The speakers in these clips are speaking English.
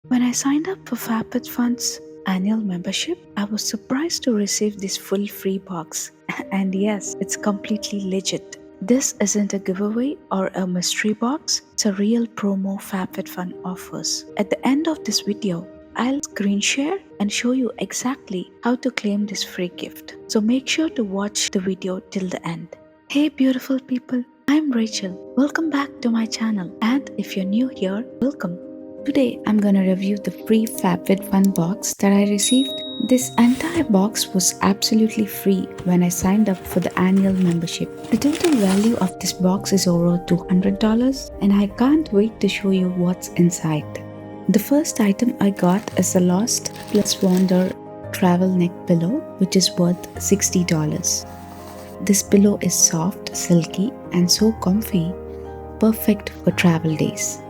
When I signed up for FabFitFun's annual membership, I was surprised to receive this full free box. And yes, it's completely legit. This isn't a giveaway or a mystery box, it's a real promo FabFitFun offers. At the end of this video, I'll screen share and show you exactly how to claim this free gift. So make sure to watch the video till the end. Hey beautiful people, I'm Rachel. Welcome back to my channel, and if you're new here, welcome. Today I'm gonna review the free FabFitFun box that I received. This entire box was absolutely free when I signed up for the annual membership. The total value of this box is over $200, and I can't wait to show you what's inside. The first item I got is the Lost Plus Wander travel neck pillow, which is worth $60. This pillow is soft, silky, and so comfy, perfect for travel days.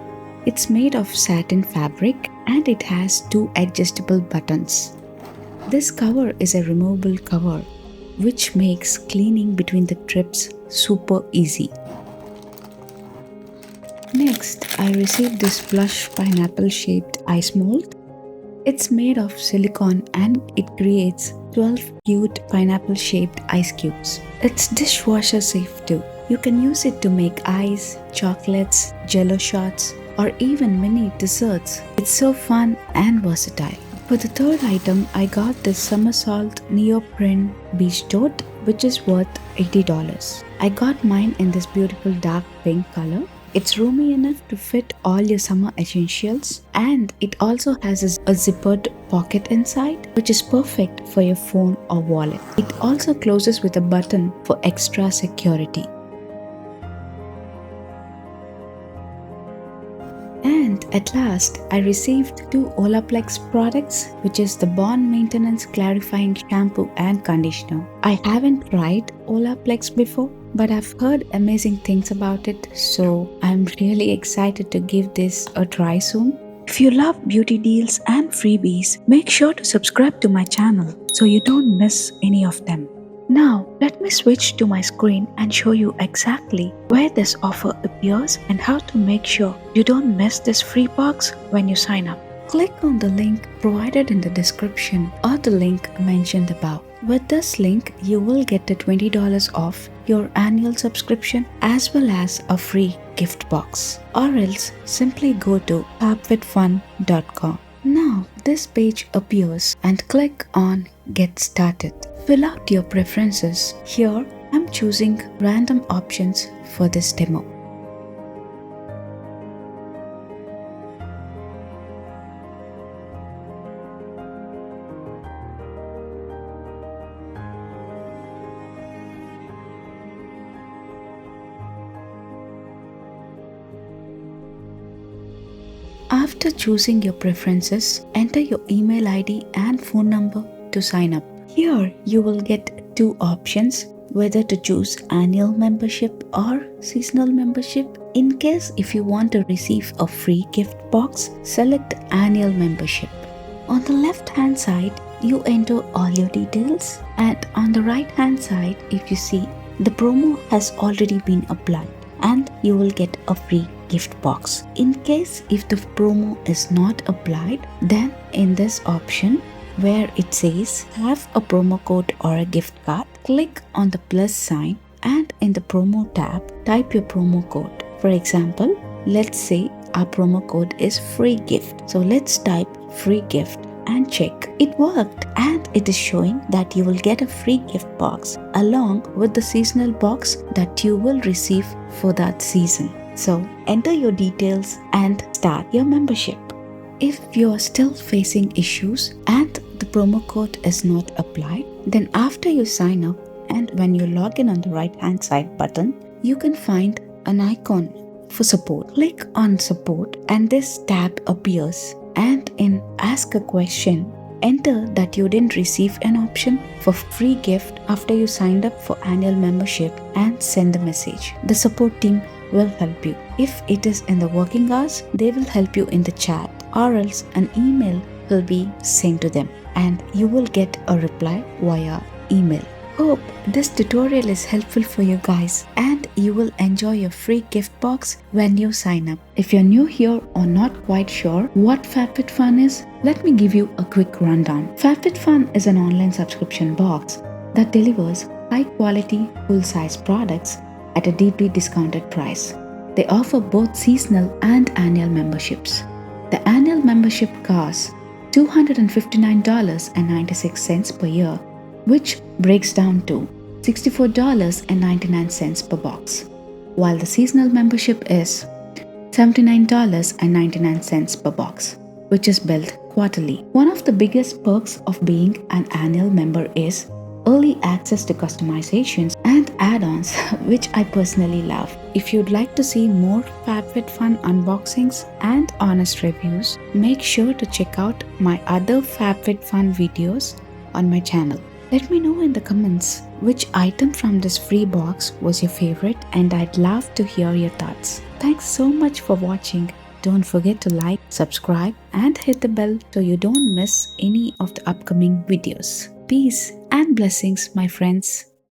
It's made of satin fabric and it has two adjustable buttons. This cover is a removable cover, which makes cleaning between the trips super easy. Next, I received this plush pineapple shaped ice mold. It's made of silicone and it creates 12 cute pineapple shaped ice cubes. It's dishwasher safe too. You can use it to make ice, chocolates, jello shots, or even mini desserts. It's so fun and versatile. For the third item, I got this somersault neoprene beach tote, which is worth $80. I got mine in this beautiful dark pink color. It's roomy enough to fit all your summer essentials, and it also has a zippered pocket inside, which is perfect for your phone or wallet. It also closes with a button for extra security. And at last, I received two Olaplex products, which is the Bond Maintenance Clarifying Shampoo and Conditioner. I haven't tried Olaplex before, but I've heard amazing things about it, so I'm really excited to give this a try soon. If you love beauty deals and freebies, make sure to subscribe to my channel so you don't miss any of them. Now, let me switch to my screen and show you exactly where this offer appears and how to make sure you don't miss this free box when you sign up. Click on the link provided in the description or the link mentioned above. With this link, you will get the $20 off your annual subscription as well as a free gift box. Or else, simply go to FabFitFun.com. Now, this page appears and click on Get Started. Fill out your preferences. Here, I'm choosing random options for this demo. After choosing your preferences, enter your email ID and phone number to sign up. Here you will get two options, whether to choose annual membership or seasonal membership. In case if you want to receive a free gift box, select annual membership. On the left hand side, you enter all your details, and on the right hand side, if you see, the promo has already been applied and you will get a free gift box. In case if the promo is not applied, then in this option where it says have a promo code or a gift card, click on the plus sign and in the promo tab type your promo code. For example, let's say our promo code is free gift. So let's type free gift and check. It worked, and it is showing that you will get a free gift box along with the seasonal box that you will receive for that season. So enter your details and start your membership. If you are still facing issues and the promo code is not applied, then after you sign up and when you log in on the right hand side button, you can find an icon for support. Click on support and this tab appears, and in ask a question, enter that you didn't receive an option for free gift after you signed up for annual membership and send the message. The support team will help you. If it is in the working hours, they will help you in the chat, or else an email will be sent to them and you will get a reply via email. Hope this tutorial is helpful for you guys and you will enjoy your free gift box when you sign up. If you're new here or not quite sure what FabFitFun is, let me give you a quick rundown. FabFitFun is an online subscription box that delivers high quality, full-size products at a deeply discounted price. They offer both seasonal and annual memberships. The annual membership costs $259.96 per year, which breaks down to $64.99 per box, while the seasonal membership is $79.99 per box, which is billed quarterly. One of the biggest perks of being an annual member is early access to customizations and add-ons, which I personally love. If you'd like to see more FabFitFun unboxings and honest reviews, make sure to check out my other FabFitFun videos on my channel. Let me know in the comments which item from this free box was your favorite, and I'd love to hear your thoughts. Thanks so much for watching. Don't forget to like, subscribe and hit the bell so you don't miss any of the upcoming videos. Peace and blessings, my friends.